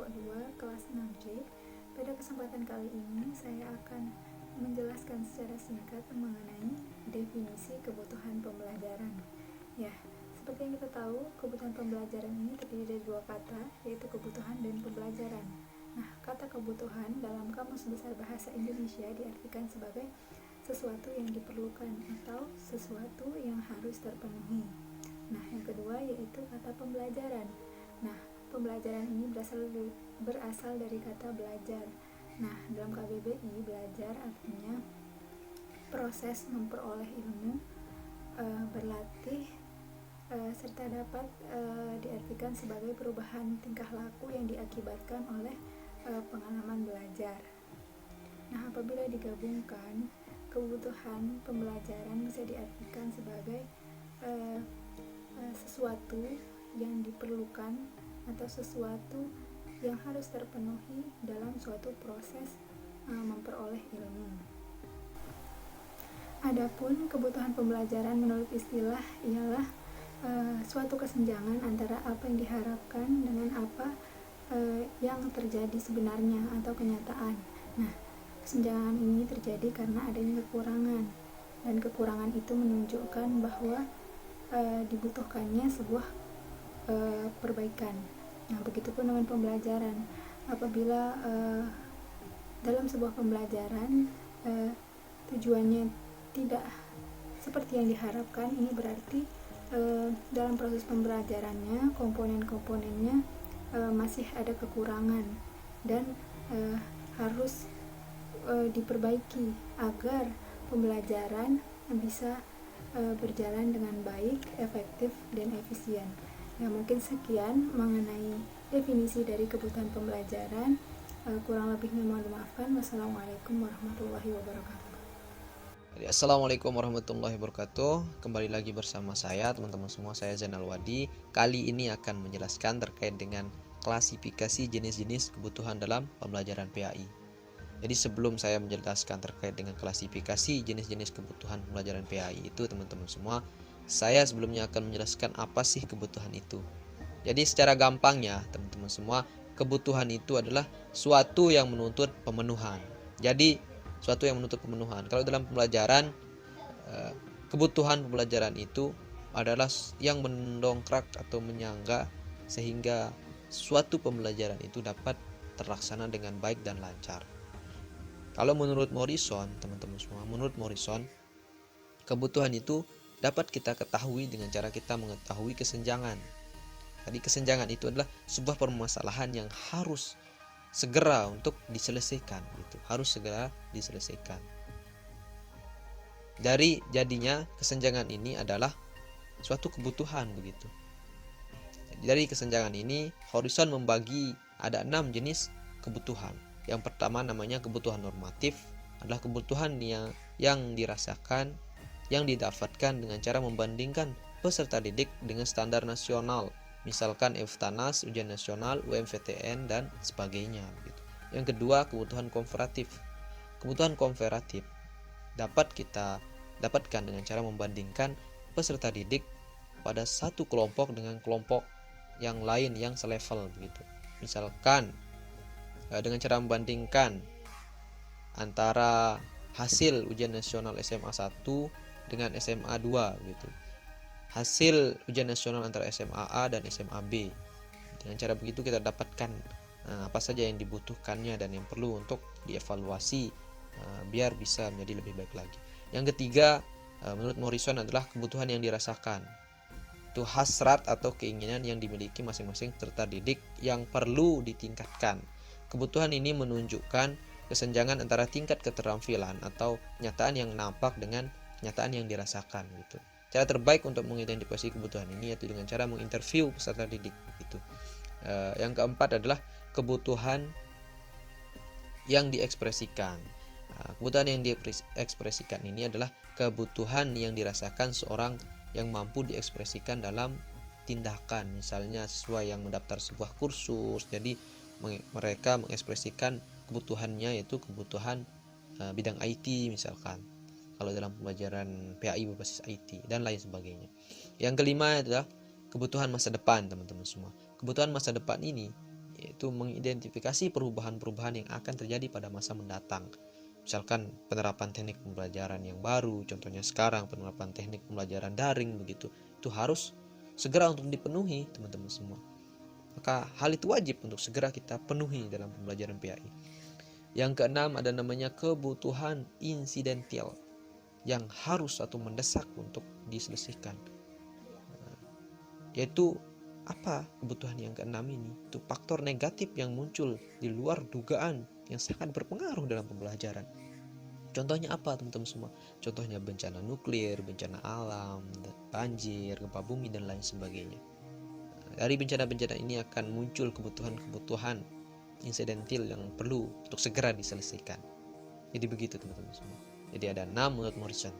kelompok 2 kelas 6C. Pada kesempatan kali ini saya akan menjelaskan secara singkat mengenai definisi kebutuhan pembelajaran. Ya, seperti yang kita tahu, kebutuhan pembelajaran ini terdiri dari dua kata, yaitu kebutuhan dan pembelajaran. Nah, kata kebutuhan dalam Kamus Besar Bahasa Indonesia diartikan sebagai sesuatu yang diperlukan atau sesuatu yang harus terpenuhi. Nah, yang kedua yaitu kata pembelajaran. Nah, pembelajaran ini berasal dari kata belajar. Nah, dalam KBBI, belajar artinya proses memperoleh ilmu, berlatih, serta dapat diartikan sebagai perubahan tingkah laku yang diakibatkan oleh pengalaman belajar. Nah, apabila digabungkan, kebutuhan pembelajaran bisa diartikan sebagai sesuatu yang diperlukan atau sesuatu yang harus terpenuhi dalam suatu proses memperoleh ilmu. Adapun kebutuhan pembelajaran menurut istilah ialah suatu kesenjangan antara apa yang diharapkan dengan apa yang terjadi sebenarnya atau kenyataan. Nah, kesenjangan ini terjadi karena adanya kekurangan, dan kekurangan itu menunjukkan bahwa dibutuhkannya sebuah perbaikan. Nah, begitupun dengan pembelajaran. Apabila dalam sebuah pembelajaran tujuannya tidak seperti yang diharapkan, ini berarti dalam proses pembelajarannya komponen-komponennya masih ada kekurangan dan harus diperbaiki agar pembelajaran bisa berjalan dengan baik, efektif, dan efisien. Ya, mungkin sekian mengenai definisi dari kebutuhan pembelajaran. Kurang lebihnya mohon dimaafkan. Wassalamualaikum warahmatullahi wabarakatuh. Assalamualaikum warahmatullahi wabarakatuh. Kembali lagi bersama saya, teman-teman semua. Saya Zainal Wadi. Kali ini akan menjelaskan terkait dengan klasifikasi jenis-jenis kebutuhan dalam pembelajaran PAI. Jadi sebelum saya menjelaskan terkait dengan klasifikasi jenis-jenis kebutuhan pembelajaran PAI itu, teman-teman semua, saya sebelumnya akan menjelaskan apa sih kebutuhan itu. Jadi secara gampangnya, teman-teman semua, kebutuhan itu adalah suatu yang menuntut pemenuhan. Jadi suatu yang menuntut pemenuhan. Kalau dalam pembelajaran, kebutuhan pembelajaran itu adalah yang mendongkrak atau menyangga sehingga suatu pembelajaran itu dapat terlaksana dengan baik dan lancar. Kalau menurut Morrison, teman-teman semua, menurut Morrison, kebutuhan itu dapat kita ketahui dengan cara kita mengetahui kesenjangan. Jadi kesenjangan itu adalah sebuah permasalahan yang harus segera untuk diselesaikan, gitu. Harus segera diselesaikan. Dari jadinya kesenjangan ini adalah suatu kebutuhan, begitu. Dari kesenjangan ini Morrison membagi ada 6 jenis kebutuhan. Yang pertama namanya kebutuhan normatif, adalah kebutuhan yang dirasakan, yang didapatkan dengan cara membandingkan peserta didik dengan standar nasional, misalkan EFTANAS, ujian nasional, UMPTN, dan sebagainya. Yang kedua, kebutuhan komparatif. Kebutuhan komparatif dapat kita dapatkan dengan cara membandingkan peserta didik pada satu kelompok dengan kelompok yang lain yang selevel, begitu. Misalkan dengan cara membandingkan antara hasil ujian nasional SMA 1 dengan SMA 2, gitu. Hasil ujian nasional antara SMA A dan SMA B. Dengan cara begitu kita dapatkan apa saja yang dibutuhkannya dan yang perlu untuk dievaluasi biar bisa menjadi lebih baik lagi. Yang ketiga, menurut Morrison adalah kebutuhan yang dirasakan. Itu hasrat atau keinginan yang dimiliki masing-masing peserta didik yang perlu ditingkatkan. Kebutuhan ini menunjukkan kesenjangan antara tingkat keterampilan atau kenyataan yang nampak dengan kenyataan yang dirasakan, gitu. Cara terbaik untuk mengidentifikasi kebutuhan ini yaitu dengan cara menginterview peserta didik, gitu. Yang keempat adalah kebutuhan yang diekspresikan. Kebutuhan yang diekspresikan ini adalah kebutuhan yang dirasakan seorang yang mampu diekspresikan dalam tindakan. Misalnya siswa yang mendaftar sebuah kursus, jadi mereka mengekspresikan kebutuhannya yaitu kebutuhan bidang IT misalkan. Kalau dalam pembelajaran PAI berbasis IT dan lain sebagainya. Yang kelima adalah kebutuhan masa depan, teman-teman semua. Kebutuhan masa depan ini yaitu mengidentifikasi perubahan-perubahan yang akan terjadi pada masa mendatang. Misalkan penerapan teknik pembelajaran yang baru, contohnya sekarang penerapan teknik pembelajaran daring begitu, itu harus segera untuk dipenuhi teman-teman semua. Maka hal itu wajib untuk segera kita penuhi dalam pembelajaran PAI. Yang keenam ada namanya kebutuhan insidentil yang harus atau mendesak untuk diselesaikan. Yaitu apa kebutuhan yang keenam ini? Itu faktor negatif yang muncul di luar dugaan yang sangat berpengaruh dalam pembelajaran. Contohnya apa teman-teman semua? Contohnya bencana nuklir, bencana alam, banjir, gempa bumi, dan lain sebagainya. Dari bencana-bencana ini akan muncul kebutuhan-kebutuhan insidentil yang perlu untuk segera diselesaikan. Jadi begitu teman-teman semua. Jadi ada 6 menurut Morrison.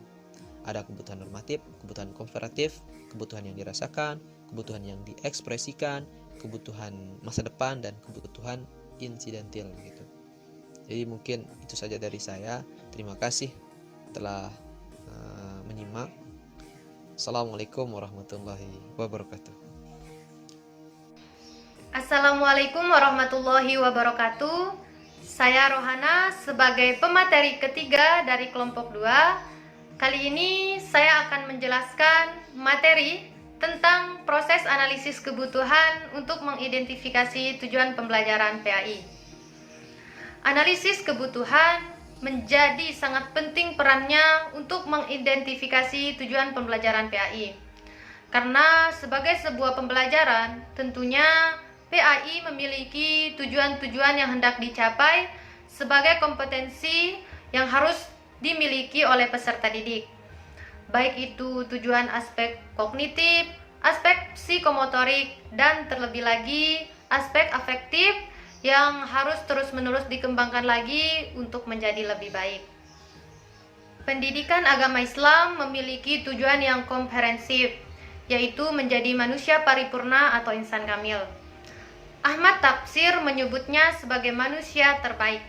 Ada kebutuhan normatif, kebutuhan komparatif, kebutuhan yang dirasakan, kebutuhan yang diekspresikan, kebutuhan masa depan, dan kebutuhan insidentil gitu. Jadi mungkin itu saja dari saya. Terima kasih telah menyimak. Assalamualaikum warahmatullahi wabarakatuh. Assalamualaikum warahmatullahi wabarakatuh. Saya Rohana sebagai pemateri ketiga dari kelompok 2. Kali ini saya akan menjelaskan materi tentang proses analisis kebutuhan untuk mengidentifikasi tujuan pembelajaran PAI. Analisis kebutuhan menjadi sangat penting perannya untuk mengidentifikasi tujuan pembelajaran PAI. Karena sebagai sebuah pembelajaran, tentunya PAI memiliki tujuan-tujuan yang hendak dicapai sebagai kompetensi yang harus dimiliki oleh peserta didik. Baik itu tujuan aspek kognitif, aspek psikomotorik, dan terlebih lagi aspek afektif yang harus terus-menerus dikembangkan lagi untuk menjadi lebih baik. Pendidikan agama Islam memiliki tujuan yang komprehensif, yaitu menjadi manusia paripurna atau insan kamil. Ahmad Tafsir menyebutnya sebagai manusia terbaik,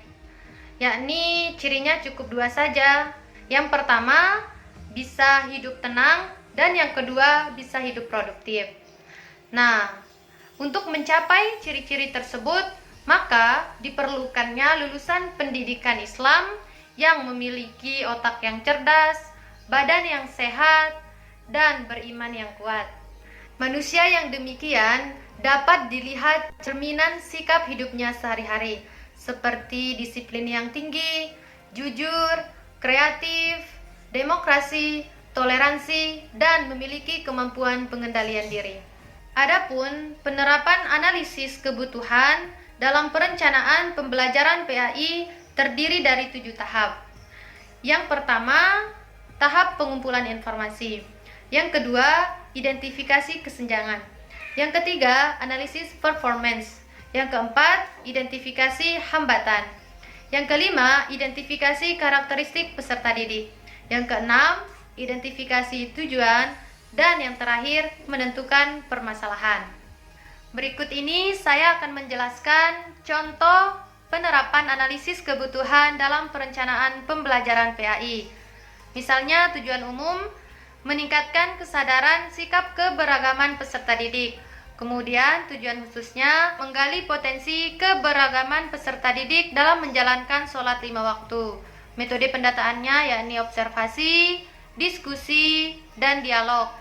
yakni cirinya cukup 2 saja. Yang pertama, bisa hidup tenang, dan yang kedua, bisa hidup produktif. Nah, untuk mencapai ciri-ciri tersebut, maka diperlukannya lulusan pendidikan Islam yang memiliki otak yang cerdas, badan yang sehat, dan beriman yang kuat. Manusia yang demikian dapat dilihat cerminan sikap hidupnya sehari-hari, seperti disiplin yang tinggi, jujur, kreatif, demokrasi, toleransi, dan memiliki kemampuan pengendalian diri. Adapun penerapan analisis kebutuhan dalam perencanaan pembelajaran PAI terdiri dari 7 tahap. Yang pertama, tahap pengumpulan informasi. Yang kedua, identifikasi kesenjangan. Yang ketiga, analisis performance. Yang keempat, identifikasi hambatan. Yang kelima, identifikasi karakteristik peserta didik. Yang keenam, identifikasi tujuan. Dan yang terakhir, menentukan permasalahan. Berikut ini saya akan menjelaskan contoh penerapan analisis kebutuhan dalam perencanaan pembelajaran PAI. Misalnya tujuan umum, meningkatkan kesadaran sikap keberagaman peserta didik. Kemudian tujuan khususnya, menggali potensi keberagaman peserta didik dalam menjalankan sholat 5 waktu. Metode pendataannya yakni observasi, diskusi, dan dialog.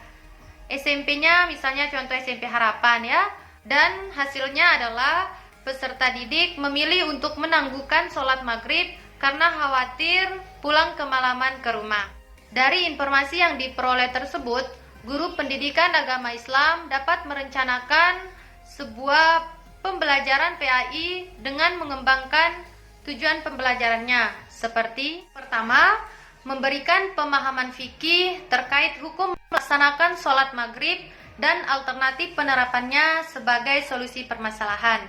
SMP-nya misalnya contoh SMP Harapan ya. Dan hasilnya adalah peserta didik memilih untuk menangguhkan sholat maghrib karena khawatir pulang kemalaman ke rumah. Dari informasi yang diperoleh tersebut, guru pendidikan agama Islam dapat merencanakan sebuah pembelajaran PAI dengan mengembangkan tujuan pembelajarannya. Seperti pertama, memberikan pemahaman fikih terkait hukum melaksanakan sholat maghrib dan alternatif penerapannya sebagai solusi permasalahan.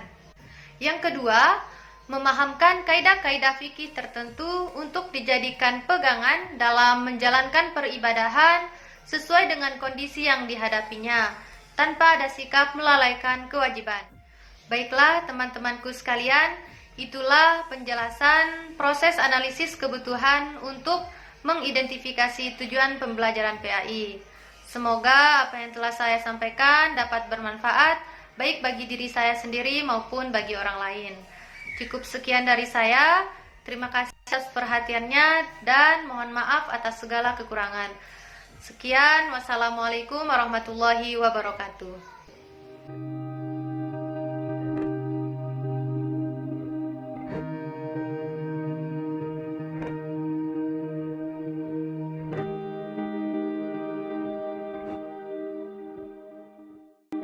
Yang kedua, memahamkan kaidah-kaidah fikih tertentu untuk dijadikan pegangan dalam menjalankan peribadahan sesuai dengan kondisi yang dihadapinya, tanpa ada sikap melalaikan kewajiban. Baiklah teman-temanku sekalian, itulah penjelasan proses analisis kebutuhan untuk mengidentifikasi tujuan pembelajaran PAI. Semoga apa yang telah saya sampaikan dapat bermanfaat baik bagi diri saya sendiri maupun bagi orang lain. Cukup sekian dari saya. Terima kasih atas perhatiannya dan mohon maaf atas segala kekurangan. Sekian, wassalamualaikum warahmatullahi wabarakatuh.